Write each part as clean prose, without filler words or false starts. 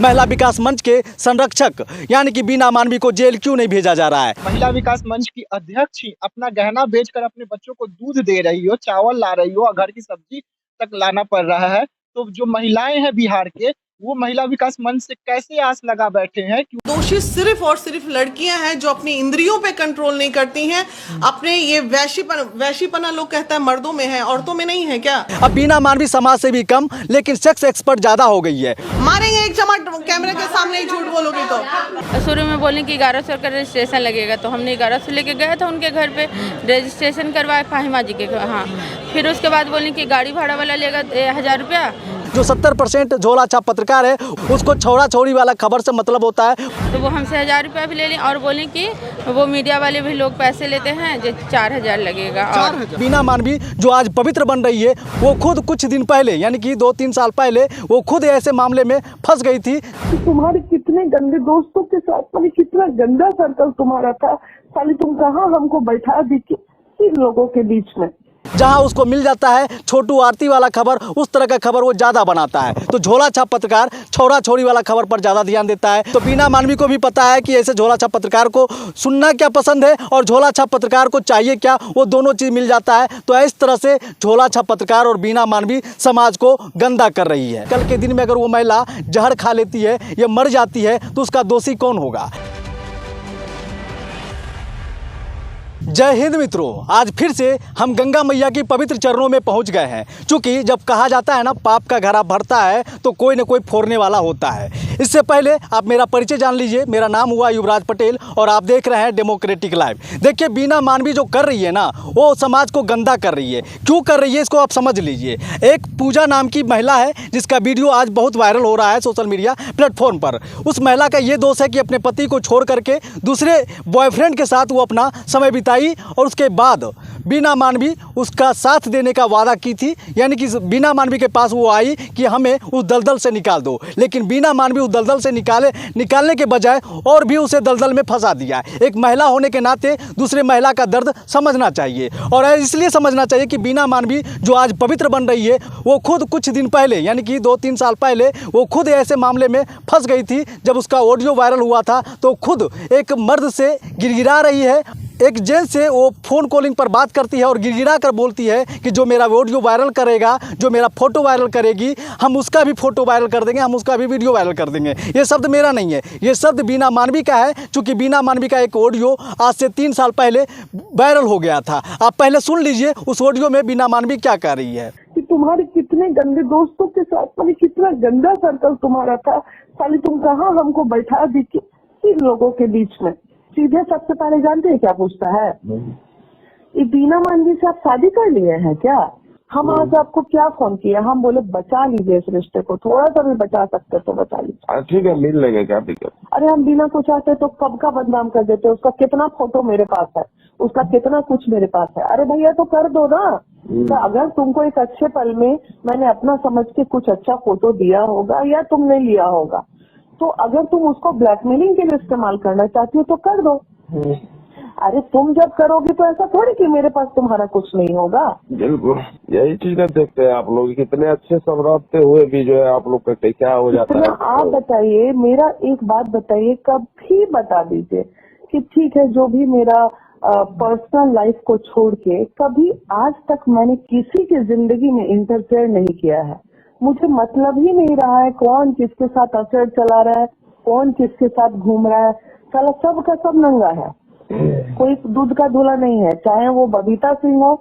महिला विकास मंच के संरक्षक यानी कि बीना मानवी को जेल क्यों नहीं भेजा जा रहा है? महिला विकास मंच की अध्यक्ष ही अपना गहना बेचकर अपने बच्चों को दूध दे रही हो, चावल ला रही हो और घर की सब्जी तक लाना पड़ रहा है, तो जो महिलाएं हैं बिहार के, वो महिला विकास मंच से कैसे आस लगा बैठे हैं? दोषी सिर्फ और सिर्फ लड़कियां हैं जो अपनी इंद्रियों पे कंट्रोल नहीं करती हैं। अपने ये वैशीपना लोग कहता है मर्दों में है, औरतों में नहीं है क्या? अब बीना मानवी समाज से भी कम लेकिन सेक्स एक्सपर्ट ज्यादा हो गई है। मारेंगे एक चमाट कैमरे के सामने ही झूठ बोलोगे तो। शुरू में बोले कि 1100 का रजिस्ट्रेशन लगेगा, तो हमने 1100 लेके गए थे उनके घर पे, रजिस्ट्रेशन करवाया फाहिमा जी के। हाँ, फिर उसके बाद बोले कि गाड़ी भाड़ा वाला लेगा 1000 रुपया। जो 70% झोला छाप पत्रकार है उसको छौड़ा छौड़ी वाला खबर से मतलब होता है, तो वो हमसे 1000 रुपया भी ले लें और बोले कि वो मीडिया वाले भी लोग पैसे लेते हैं जो 4000 लगेगा। और बीना मानवी जो आज पवित्र बन रही है, वो खुद कुछ दिन पहले यानी कि 2-3 साल पहले वो खुद ऐसे मामले में फंस गई थी। तुम्हारे कितने गंदे दोस्तों के साथ, मतलब कितना गंदा सर्कल तुम्हारा था। साली तुम कहाँ हमको बैठा दी इन लोगों के बीच में। जहां उसको मिल जाता है छोटू आरती वाला खबर, उस तरह का खबर वो ज्यादा बनाता है। तो झोला छाप पत्रकार छौड़ा छोड़ी वाला खबर पर ज्यादा ध्यान देता है। तो बीना मानवी को भी पता है कि ऐसे झोला छाप पत्रकार को सुनना क्या पसंद है और झोला छाप पत्रकार को चाहिए क्या, वो दोनों चीज मिल जाता है। तो इस तरह से झोला छाप पत्रकार और बीना मानवी समाज को गंदा कर रही है। कल के दिन में अगर वो महिला जहर खा लेती है या मर जाती है तो उसका दोषी कौन होगा? जय हिंद मित्रों, आज फिर से हम गंगा मैया की पवित्र चरणों में पहुंच गए हैं। क्योंकि जब कहा जाता है ना, पाप का घड़ा भरता है तो कोई न कोई फोड़ने वाला होता है। इससे पहले आप मेरा परिचय जान लीजिए। मेरा नाम हुआ युवराज पटेल और आप देख रहे हैं डेमोक्रेटिक लाइव। देखिए, बीना मानवी जो कर रही है ना, वो समाज को गंदा कर रही है। क्यों कर रही है इसको आप समझ लीजिए। एक पूजा नाम की महिला है जिसका वीडियो आज बहुत वायरल हो रहा है सोशल मीडिया प्लेटफॉर्म पर। उस महिला का ये दोष है कि अपने पति को छोड़ करके दूसरे बॉयफ्रेंड के साथ वो अपना समय बिताई और उसके बाद बीना मानवी उसका साथ देने का वादा की थी। यानी कि बीना मानवी के पास वो आई कि हमें उस दलदल से निकाल दो, लेकिन बीना मानवी उस दलदल से निकालने के बजाय और भी उसे दलदल में फंसा दिया। एक महिला होने के नाते दूसरे महिला का दर्द समझना चाहिए और इसलिए समझना चाहिए कि बीना मानवी जो आज पवित्र बन रही है, वो खुद कुछ दिन पहले यानी कि 2-3 साल पहले वो खुद ऐसे मामले में फंस गई थी। जब उसका ऑडियो वायरल हुआ था तो खुद एक मर्द से गिड़गिड़ा रही है, एक जेंट्स से वो फ़ोन कॉलिंग पर बात करती है और गिड़गिड़ा कर बोलती है कि जो मेरा ऑडियो वायरल करेगा, जो मेरा फ़ोटो वायरल करेगी, हम उसका भी फ़ोटो वायरल कर देंगे, हम उसका भी वीडियो वायरल कर देंगे। ये शब्द मेरा नहीं है, ये शब्द बीना मानवी का है। चूँकि बीना मानवी का एक ऑडियो आज से 3 साल पहले वायरल हो गया था। आप पहले सुन लीजिए उस ऑडियो में बीना मानवी क्या कह रही है। कि तुम्हारे कितने गंदे दोस्तों के साथ, मतलब कितना गंदा सर्कल तुम्हारा था। साली तुम कहाँ हमको बैठा दी इन लोगों के बीच में। सीधे सबसे पहले जानते हैं क्या पूछता है, ये बीना मानवी से आप शादी कर लिए हैं क्या? हम आज आपको क्या फोन किया, हम बोले बचा लीजिए इस रिश्ते को, थोड़ा सा भी बचा सकते तो बचा लीजिए। ठीक है, मिल लेंगे, क्या दिक्कत। अरे हम बिना को चाहते तो कब का बदनाम कर देते। उसका कितना फोटो मेरे पास है, उसका कितना कुछ मेरे पास है। अरे भैया तो कर दो ना। तो अगर तुमको एक अच्छे पल में मैंने अपना समझ के कुछ अच्छा फोटो दिया होगा या तुमने लिया होगा, तो अगर तुम उसको ब्लैकमेलिंग के लिए इस्तेमाल करना चाहती हो तो कर दो। अरे तुम जब करोगे तो ऐसा थोड़ी कि मेरे पास तुम्हारा कुछ नहीं होगा। बिल्कुल, यही चीज देखते हैं आप लोग, कितने अच्छे समझते हुए भी जो है आप लोग का क्या हो जाता है। आप बताइए, मेरा एक बात बताइए, कभी बता दीजिए कि ठीक है, जो भी मेरा पर्सनल लाइफ को छोड़ के कभी आज तक मैंने किसी की जिंदगी में इंटरफेयर नहीं किया है। मुझे मतलब ही नहीं रहा है कौन किसके साथ अफेयर चला रहा है, कौन किसके साथ घूम रहा है। साला सब का सब नंगा है, कोई दूध का धुला नहीं है, चाहे वो बबीता सिंह हो,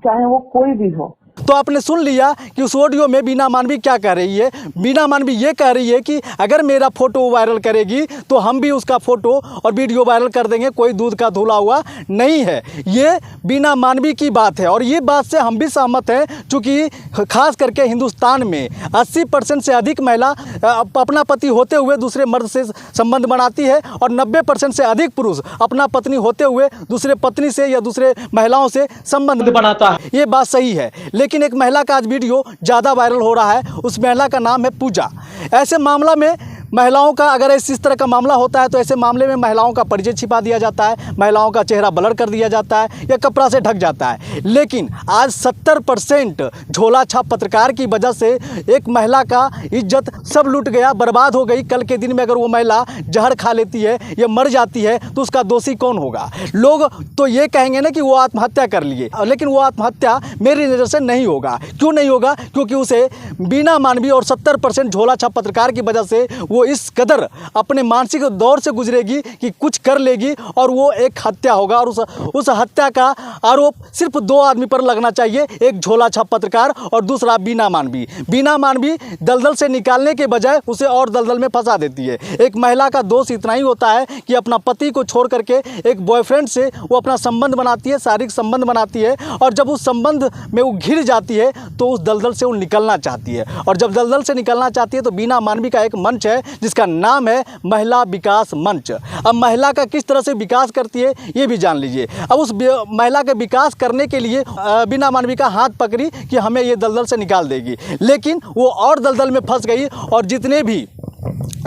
चाहे वो कोई भी हो। तो आपने सुन लिया कि उस ऑडियो में बीना मानवी क्या कह रही है। बीना मानवी ये कह रही है कि अगर मेरा फोटो वायरल करेगी तो हम भी उसका फोटो और वीडियो वायरल कर देंगे, कोई दूध का धुला हुआ नहीं है। ये बीना मानवी की बात है और ये बात से हम भी सहमत हैं। चूँकि खास करके हिंदुस्तान में 80% से अधिक महिला अपना पति होते हुए दूसरे मर्द से संबंध बनाती है और 90% से अधिक पुरुष अपना पत्नी होते हुए दूसरे पत्नी से या दूसरे महिलाओं से संबंध बनाता है। ये बात सही है, लेकिन एक महिला का आज वीडियो ज़्यादा वायरल हो रहा है। उस महिला का नाम है पूजा। ऐसे मामला में महिलाओं का अगर इस तरह का मामला होता है तो ऐसे मामले में महिलाओं का परिचय छिपा दिया जाता है, महिलाओं का चेहरा ब्लर कर दिया जाता है या कपड़ा से ढक जाता है। लेकिन आज 70% झोला छाप पत्रकार की वजह से एक महिला का इज्जत सब लूट गया, बर्बाद हो गई। कल के दिन में अगर वो महिला जहर खा लेती है या मर जाती है तो उसका दोषी कौन होगा? लोग तो ये कहेंगे ना कि वो आत्महत्या कर लिए, लेकिन वो आत्महत्या मेरी नज़र से नहीं होगा। क्यों नहीं होगा? क्योंकि उसे बीना मानवी और 70% झोला छाप पत्रकार की वजह से वो इस कदर अपने मानसिक दौर से गुजरेगी कि कुछ कर लेगी और वो एक हत्या होगा। और उस हत्या का आरोप सिर्फ 2 आदमी पर लगना चाहिए, एक झोला छाप पत्रकार और दूसरा बीना मानवी। बीना मानवी दलदल से निकालने के बजाय उसे और दलदल में फंसा देती है। एक महिला का दोष इतना ही होता है कि अपना पति को छोड़ करके एक बॉयफ्रेंड से वो अपना संबंध बनाती है, शारीरिक संबंध बनाती है, और जब उस संबंध में वो घिर जाती है तो उस दलदल से वो निकलना चाहती है। और जब दलदल से निकलना चाहती है तो बीना मानवी का एक मंच है जिसका नाम है महिला विकास मंच। अब महिला का किस तरह से विकास करती है ये भी जान लीजिए। अब उस महिला का विकास करने के लिए बीना मानवी का हाथ पकड़ी कि हमें ये दलदल से निकाल देगी, लेकिन वो और दलदल में फंस गई और जितने भी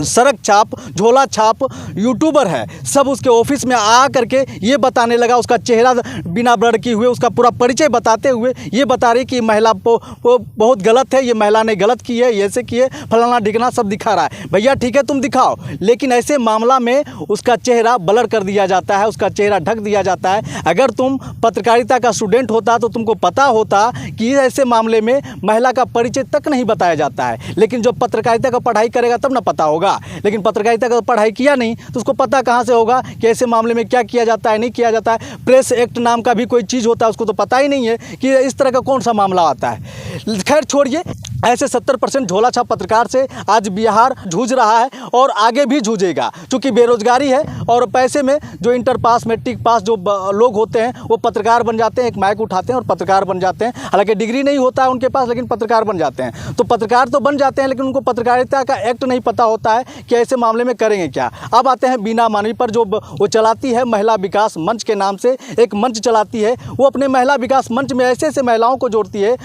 सड़क छाप, झोला छाप यूट्यूबर है सब उसके ऑफिस में आ करके ये बताने लगा, उसका चेहरा बिना ब्लर किए हुए उसका पूरा परिचय बताते हुए ये बता रही कि महिला बहुत गलत है, ये महिला ने गलत की है, ये ऐसे की है, फलाना ढिकना सब दिखा रहा है। भैया ठीक है तुम दिखाओ, लेकिन ऐसे मामला में उसका चेहरा ब्लर कर दिया जाता है, उसका चेहरा ढक दिया जाता है। अगर तुम पत्रकारिता का स्टूडेंट होता तो तुमको पता होता कि ऐसे मामले में महिला का परिचय तक नहीं बताया जाता है। लेकिन जब पत्रकारिता का पढ़ाई करेगा तब ना पता होगा, लेकिन पत्रकारिता का पढ़ाई किया नहीं तो उसको पता कहाँ से होगा कि ऐसे मामले में क्या किया जाता है, नहीं किया जाता है। प्रेस एक्ट नाम का भी कोई चीज़ होता है, उसको तो पता ही नहीं है कि इस तरह का कौन सा मामला आता है। खैर छोड़िए, ऐसे 70% झोला छाप पत्रकार से आज बिहार जूझ रहा है और आगे भी जूझेगा, क्योंकि बेरोजगारी है और पैसे में जो इंटर पास, मैट्रिक पास जो लोग होते हैं वो पत्रकार बन जाते हैं, एक माइक उठाते हैं और पत्रकार बन जाते हैं। हालांकि डिग्री नहीं होता है उनके पास, लेकिन पत्रकार बन जाते हैं। तो पत्रकार तो बन जाते हैं, लेकिन उनको पत्रकारिता का एक्ट नहीं पता होता है कि ऐसे मामले में करेंगे क्या। अब आते हैं बीना मानवी पर, जो वो चलाती है महिला विकास मंच के नाम से एक मंच चलाती है। वो अपने महिला विकास मंच में ऐसे ऐसे महिलाओं को जोड़ती है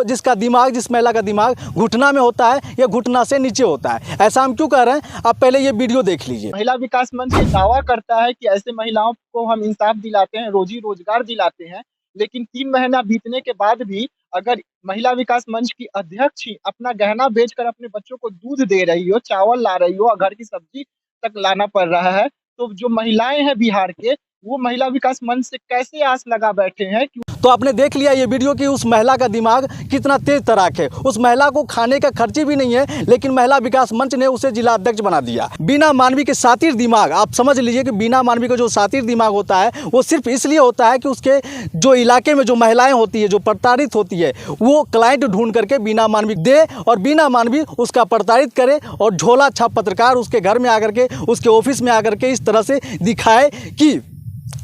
जिसका दिमाग, जिस महिला का दिमाग घुटना में होता है या घुटना से नीचे होता है। ऐसा हम क्यों कह रहे हैं, आप पहले ये वीडियो देख लीजिए। महिला विकास मंच ये दावा करता है कि ऐसे महिलाओं को हम इंसाफ दिलाते हैं, रोजी रोजगार दिलाते हैं, लेकिन 3 महीना बीतने के बाद भी अगर महिला विकास मंच की अध्यक्ष ही अपना गहना बेचकर अपने बच्चों को दूध दे रही हो, चावल ला रही हो और घर की सब्जी तक लाना पड़ रहा है, तो जो महिलाएं हैं बिहार के, वो महिला विकास मंच से कैसे आस लगा बैठे हैं। तो आपने देख लिया ये वीडियो कि उस महिला का दिमाग कितना तेज तराक है। उस महिला को खाने का खर्ची भी नहीं है, लेकिन महिला विकास मंच ने उसे जिला अध्यक्ष बना दिया। बीना मानवी के सातिर दिमाग, आप समझ लीजिए कि बीना मानवी का जो सातिर दिमाग होता है वो सिर्फ इसलिए होता है कि उसके जो इलाके में जो महिलाएं होती है, जो प्रताड़ित होती है, वो क्लाइंट ढूंढ करके बीना मानवी दे और बीना मानवी उसका प्रताड़ित करे और झोला छाप पत्रकार उसके घर में आकर के, उसके ऑफिस में आकर के इस तरह से दिखाए कि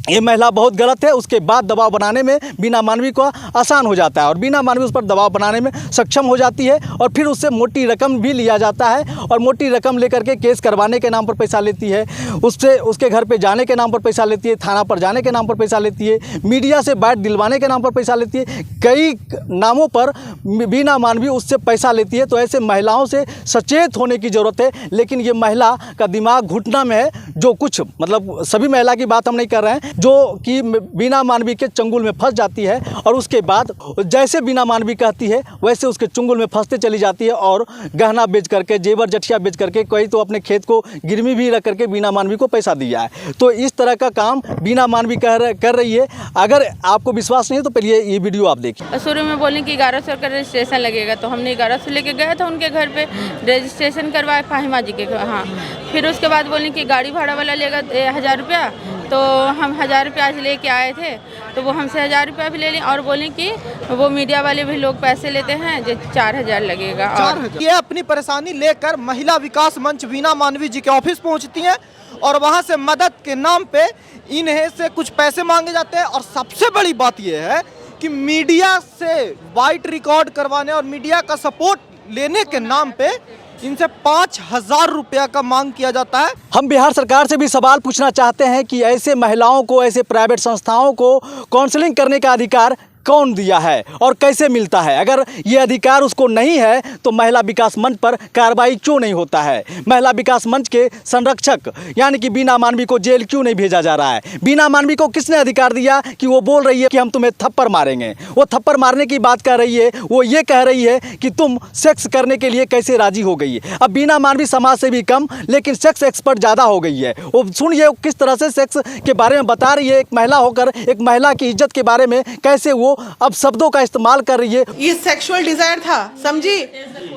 ये महिला बहुत गलत है। उसके बाद दबाव बनाने में बीना मानवी को आसान हो जाता है और बीना मानवी उस पर दबाव बनाने में सक्षम हो जाती है और फिर उससे मोटी रकम भी लिया जाता है और मोटी रकम लेकर के केस करवाने के नाम पर पैसा लेती है, उससे उसके घर पे जाने के नाम पर पैसा लेती है, थाना पर जाने के नाम पर पैसा लेती है, मीडिया से बाइट दिलवाने के नाम पर पैसा लेती है, कई नामों पर बीना मानवी उससे पैसा लेती है। तो ऐसे महिलाओं से सचेत होने की ज़रूरत है। लेकिन ये महिला का दिमाग घुटना में है, जो कुछ मतलब सभी महिला की बात हम नहीं कर रहे हैं, जो कि बिना मानवी के चंगुल में फंस जाती है और उसके बाद जैसे बिना मानवी कहती है वैसे उसके चंगुल में फंसते चली जाती है और गहना बेच करके, जेवर जठिया बेच करके, कोई तो अपने खेत को गिरवी भी रख करके बिना मानवी को पैसा दिया है। तो इस तरह का काम बिना मानवी कर रही है। अगर आपको विश्वास नहीं है तो पहले ये वीडियो आप देखिए। शुरू में बोले कि 1100 का रजिस्ट्रेशन लगेगा, तो हमने 1100 लेके गए थे उनके घर पे, रजिस्ट्रेशन करवाए फाहिमा जी के। हाँ, फिर उसके बाद बोले कि गाड़ी भाड़ा वाला लेगा 1000 रुपया, तो हम 1000 रुपया आज लेके आए थे, तो वो हमसे 1000 रुपया भी ले लें और बोलें कि वो मीडिया वाले भी लोग पैसे लेते हैं जो 4000 लगेगा। और ये अपनी परेशानी लेकर महिला विकास मंच बीना मानवी जी के ऑफिस पहुंचती हैं और वहां से मदद के नाम पे इन्हें से कुछ पैसे मांगे जाते हैं। और सबसे बड़ी बात यह है कि मीडिया से वाइट रिकॉर्ड करवाने और मीडिया का सपोर्ट लेने के नाम पे इनसे 5000 रुपया का मांग किया जाता है। हम बिहार सरकार से भी सवाल पूछना चाहते हैं कि ऐसे महिलाओं को, ऐसे प्राइवेट संस्थाओं को काउंसलिंग करने का अधिकार कौन दिया है और कैसे मिलता है? अगर ये अधिकार उसको नहीं है तो महिला विकास मंच पर कार्रवाई क्यों नहीं होता है? महिला विकास मंच के संरक्षक यानी कि बीना मानवी को जेल क्यों नहीं भेजा जा रहा है? बीना मानवी को किसने अधिकार दिया कि वो बोल रही है कि हम तुम्हें थप्पड़ मारेंगे? वो थप्पड़ मारने की बात कर रही है, वो ये कह रही है कि तुम सेक्स करने के लिए कैसे राजी हो गई है? अब बीना मानवी समाज से भी कम लेकिन सेक्स एक्सपर्ट ज़्यादा हो गई है। वो सुनिए किस तरह से सेक्स के बारे में बता रही है, एक महिला होकर एक महिला की इज्जत के बारे में कैसे वो अब शब्दों का इस्तेमाल कर रही है। ये सेक्सुअल डिजायर था, समझी?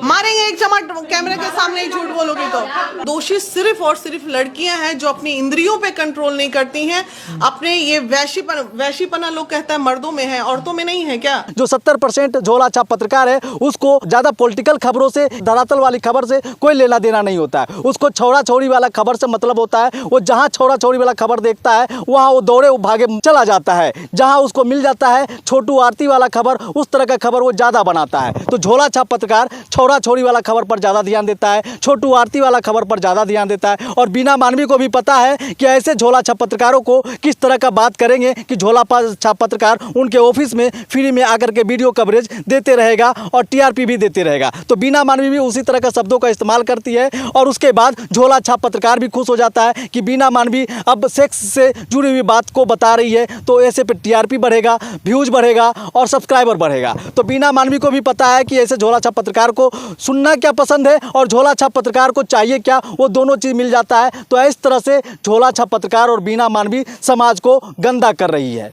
मारेंगे एक चमाट कैमरे के सामने ही झूठ बोलोगे तो। दोषी सिर्फ और सिर्फ लड़कियां हैं जो अपनी इंद्रियों पे कंट्रोल नहीं करती हैं। अपने ये वैशीपना लोग कहता है मर्दों में है, औरतों में नहीं है क्या? जो 70% झोला छाप पत्रकार है उसको ज्यादा पॉलिटिकल खबरों से, धरातल वाली खबर से कोई लेना देना नहीं होता है। उसको छौड़ा छौड़ी वाला खबर से मतलब होता है। वो जहां छौड़ा छौड़ी वाला खबर देखता है वहां वो दौड़े वो भागे चला जाता है। जहां उसको मिल जाता है छोटू आरती वाला खबर, उस तरह का खबर वो ज्यादा बनाता है। तो झोला छाप पत्रकार छौड़ा छौड़ी वाला खबर पर ज्यादा ध्यान देता है, छोटू आरती वाला खबर पर ज्यादा ध्यान देता है। और बीना मानवी को भी पता है कि ऐसे झोला छाप पत्रकारों को किस तरह का बात करेंगे कि झोला छाप पत्रकार उनके ऑफिस में फ्री में आकर के वीडियो कवरेज देते रहेगा और टीआरपी भी देते रहेगा। तो बीना मानवी भी उसी तरह का शब्दों का इस्तेमाल करती है और उसके बाद झोला छाप पत्रकार भी खुश हो जाता है कि बीना मानवी अब सेक्स से जुड़ी हुई बात को बता रही है, तो ऐसे पे टीआरपी बढ़ेगा, व्यूज बढ़ेगा और सब्सक्राइबर बढ़ेगा। तो बीना मानवी को भी पता है कि ऐसे झोला छाप पत्रकार को सुनना क्या पसंद है और झोला छाप पत्रकार को चाहिए क्या, वो दोनों चीज़ मिल जाता है। तो इस तरह से झोला छाप पत्रकार और बीना मानवी समाज को गंदा कर रही है।